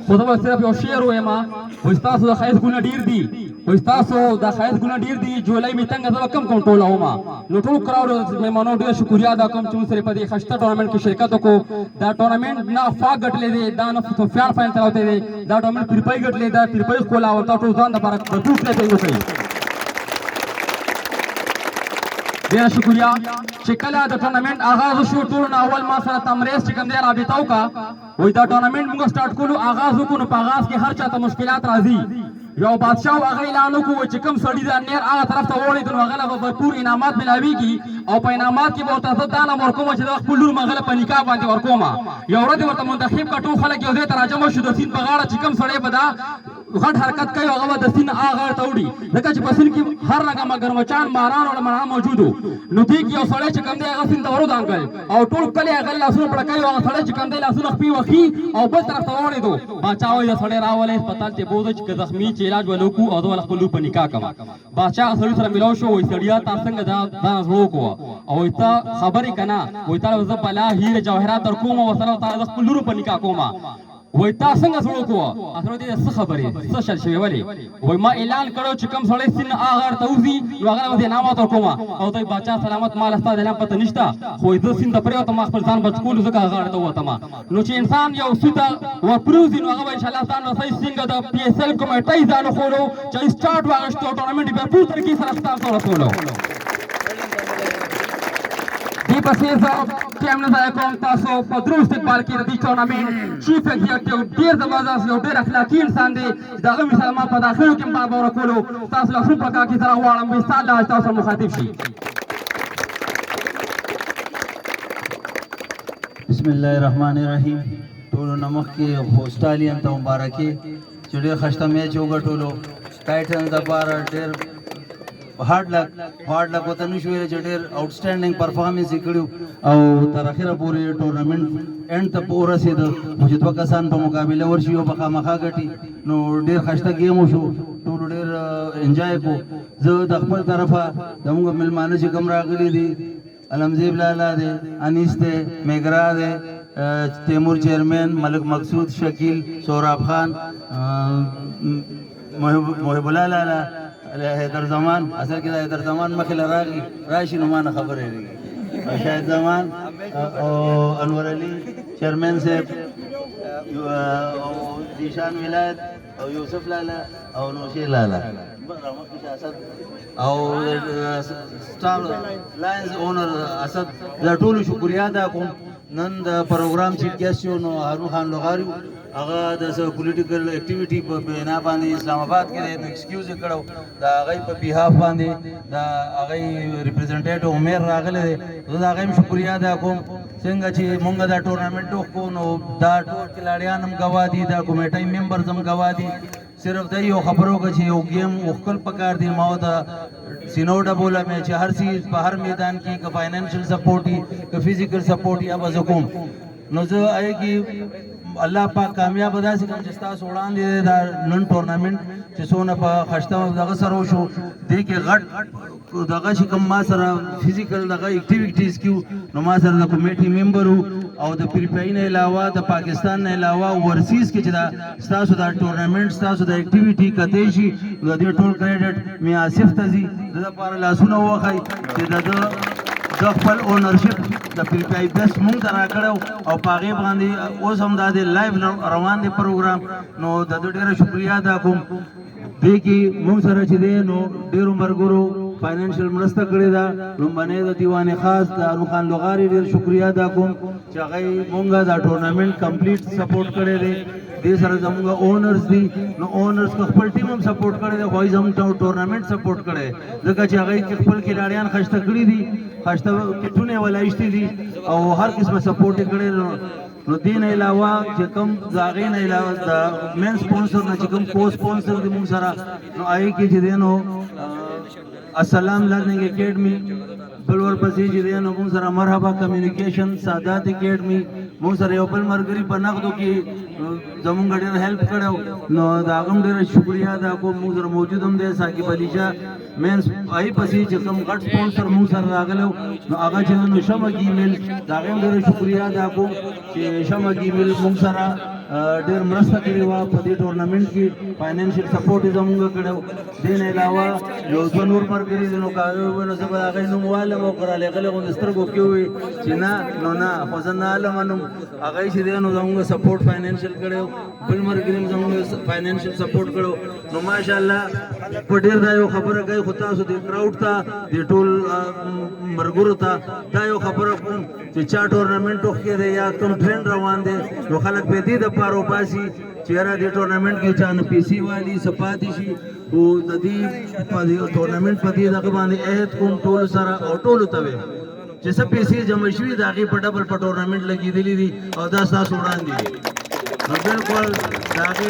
خو دا صرف یو شعر وایم وایي ستاسو د ښایست ګلونه ډېر دي وایي ستاسو د ښایست ګلونه ډېر دي جولۍ مې تنګه زه به کم کم ټولومه نو ټول کراوډ مېلمانو ډېر شکریا ادا کوم چې موږ سره په دې ښایسته ټورنمنټ کې شرکت وکړو دا ټورنمنټ نه افاق ګټلی دی دا نه سفیان فاین تراوتی دی دا ټورنمنټ پیرپۍ ګټلی دا پیرپۍ ښکلا او تا ټول ځان دپاره د دوست پلیټینګ وکړئ ډېره شکریا چې کله د ټورنمنټ آغاز وشو ټولو نه اول ما سره تمریز چې کوم دی رابطه وکړه وایي دا ټورنمنټ موږ سټارټ کولو آغاز وکړو نو په آغاز کې هر چا ته مشکلات راځي یو بادشاه هغه اعلان وکړو چې کوم سړي د نیر هغه طرف ته وړي نو هغه له بھرپور انعامات ملاویږي او په انعامات کې به ورته زه دا نام ورکوم چې د خپل لور مغله په نکاح باندې ورکوم یو ورځ ورته منتخب کړه ټول خلک یو ځای ته راجمع شو د سیند په غاړه چې کوم سړی به دا غټ حرکت کوي هغه به د سیند هغه ته وړي ځکه چې په سیند کې هر رنګه مگرمچان ماران او مرغان موجود وو نو دې کې یو سړی چې کوم دی هغه سیند ته ورودانګل او ټول کلی هغه لاسونه پړکوي هغه سړی چې کوم دی لاسونه خپې وخي او بل طرف ته واړېدو باچا وایي د سړی راولئ هسپتال ته بوځه چې که زخمي چې علاج به وکړو او زه به خپل لور په نکاح کوم باچا هغه سړي سره میلاو شو وایي سړیا تا څنګه دا زړه وکړه او وایي ته خبرې که نه وایي تا زه بلا هیره جواهرات در کوم او ورسره تا زه خپل لور په نکاح کوم وایي تا څنګه زړه وکړه اصل دې څه خبرې څه شل شوې ولې وایي ما اعلان کړو چې کوم سړی سیند هغه ته وځي نو هغه به انعامات ورکوم او دوی باچا سلامت مال ستا د اعلان پته نشته خو زه سیند ته پرېوتم ما خپل ځان بچ کولو ځکه هغه ته ووتم نو چې انسان یو سوی ته ورپروځي نو هغه به انشاءالله ځان رسوي څنګه د پي ایس ایل کمیټۍ ځان وښولو چې سټارټ واخیستو ټورنمنټ یې بهتر طریقې سره ستاسو رسولو دې پسې زه ټایم نه ضایع کوم تاسو په درو استقبال کې د دې ټورنمنټ چیف ایگزیکټیو ډېر زبردست یو ډېر اخلاقي انسان دی چې د هغه مثال ما په داخلو کې بار بار ورکولو تاسو لاسونه په کار کې سره غواړم وایستا الله تاسو سره مخاطب شي بسم الله الرحمن الرحیم ټولو نه مخکې هوسټالین ته مبارکي چې ډېر ښایسته میچ وګټلو ټایټن دپاره ډېر هارډ لک وته نشو ویلی چې ډېر آوټسټینډینګ پرفارمنس یې کړي او تر اخره پورې ټورنمنټ اینډ ته ورسېده خو چې دوه کسان په مقابله ورشي او به خامخا ګټي نو ډېر ښایسته گیم وشو ټولو ډېر انجوای کړو زه د خپل طرفه زموږ مېلمانه چې کوم راغلي دي علمزیب لالا دی انیس دی میګرا دی تیمور چیئرمین ملک مقصود شکیل سوراب خان محب الله لالا حیدر زمان اصل کې د حیدر زمان مخې له راغي راشي نو ما نه خبرې لري شاهد زمان او انور علي چیئرمین صاحب زیشان ولایت او یوسف لالا او نوشیر لالا او سٹار لاینز اونر اسد دا ټولو شکریا ادا کوم نن د پروګرام چیف ګیسټ یو نو هارون خان لغاری هغه د پولیټیکل اکټیویټي په بنا باندې اسلام آباد کې نو ایکسکیوز یې کړو د هغې په بیهاف باندې د هغې ریپرزنټیټیو عمیر راغلی دی زه د هغې هم شکریا ادا کوم څنګه چې مونږ دا ټورنمنټ وکړو نو دا ټول کلاړیان هم ګواه دي دا کمیټۍ ممبرز هم ګواه دي صرف دا یو خبرو که چې یو گیم وښکل پکار دی ما ته سینوډه بوله مې چې هر چیز په هر میدان کې که فاینانشل سپورټ وي که فزیکل سپورټ وي به زه کوم نو زه هغې کې الله پاک کامیاب داسې کوم چې ستاسو وړاندې دی دا نن ټورنمنټ چې څونه په ښایسته دغه سره وشو دې کې غټ دغه چې کوم ما سره فزیکل دغه اکټیویټیز کیو نو ما سره د کمیټي ممبر وو او د پیرپۍ نه علاوه د پاکستان نه علاوه ورسیز کې چې دا ستاسو دا ټورنمنټ ستاسو د اکټیویټي کتی شي د دې ټول کریډټ مې آصف ته ځي د دپاره لاسونه ووښئ چې د خپل اونرشپ د پیرپۍ بیسټ مونږ ته راکړی او په هغې باندې اوس هم دا د لایف روان دی پروګرام نو د ده ډېره شکریا ادا کوم دې کې مونږ سره چې دی نو ډېرو ملګرو فاینانشل مرسته کړې ده لومبنۍ د دیوان خاص د هارون خان لغاري ډېر شکریا ادا کوم چې هغې مونږ دا ټورنمنټ کمپلیټ سپورټ کړی دی دې سره زموږ اونرز دي نو اونرز که خپل ټیم هم سپورټ کړی دی خو هغوی زموږ ټورنمنټ سپورټ کړی ځکه چې هغوی خپل کلاړیان ښایسته کړي دي ښایسته کټونه یې ولایشتي دي او هر قسمه سپورټ یې کړی نو دې نه علاوه چې کوم د هغې نه علاوه د مین سپونسر نه چې کوم کو سپونسر دی مونږ سره نو هغې کې چې دی نو السلام لرننګ اکیډمي بل ورپسې چې دی نو مونږ سره مرحبا کمیونیکیشن سادات اکیډمي مونږ سره یو بل ملګري په نقدو کې زمونږ ډېر هیلپ کړی نو د هغه هم ډېره شکریا ادا کوم مونږ سره موجود هم دی ساقب علي شاه مین هغې پسې چې کوم غټ سپونسر مونږ سره راغلی نو هغه چې نو شمع ګیمیل د هغې هم ډېره شکریا ادا کوم چې شمع ګیمیل مونږ سره ډېر مرسته کړې وه په دې ټورنمنټ کې فاینانشل سپورټ یې زموږ کړی و. دې نه علاوه یو دوه نور ملګري دي نو که هغوی ووایي نو زه به د هغوی نوم والم او که رالېږلې غوندې سترګو کې ووایي چې نه نو نه خو زه نه علمه نوم هغوی چې دی نو زموږ سپورټ فاینانشل کړی و. بل ملګري هم زموږ فاینانشل سپورټ کړی و. نو ماشاءالله په ډېر دا یو خبره کوي خو تاسو دې کراوډ ته دې ټول ملګرو ته دا یو خبره کوم چې چا ټورنمنټ وښکې دی یا کوم ټرینډ روان دی نو خلک به دې دپاره وباسي چې یاره دې ټورنمنټ کې چا نه پیسې والي څه پاتې شي. خو د دې په دې ټورنمنټ په دې دغه باندې عهد کوم ټولو سره او ټولو ته وایم چې څه پیسې جمع شوي د هغې په ډبل په ټورنمنټ لګېدلي دي او دا ستاسو وړاندې دي. نو بلکل د هغې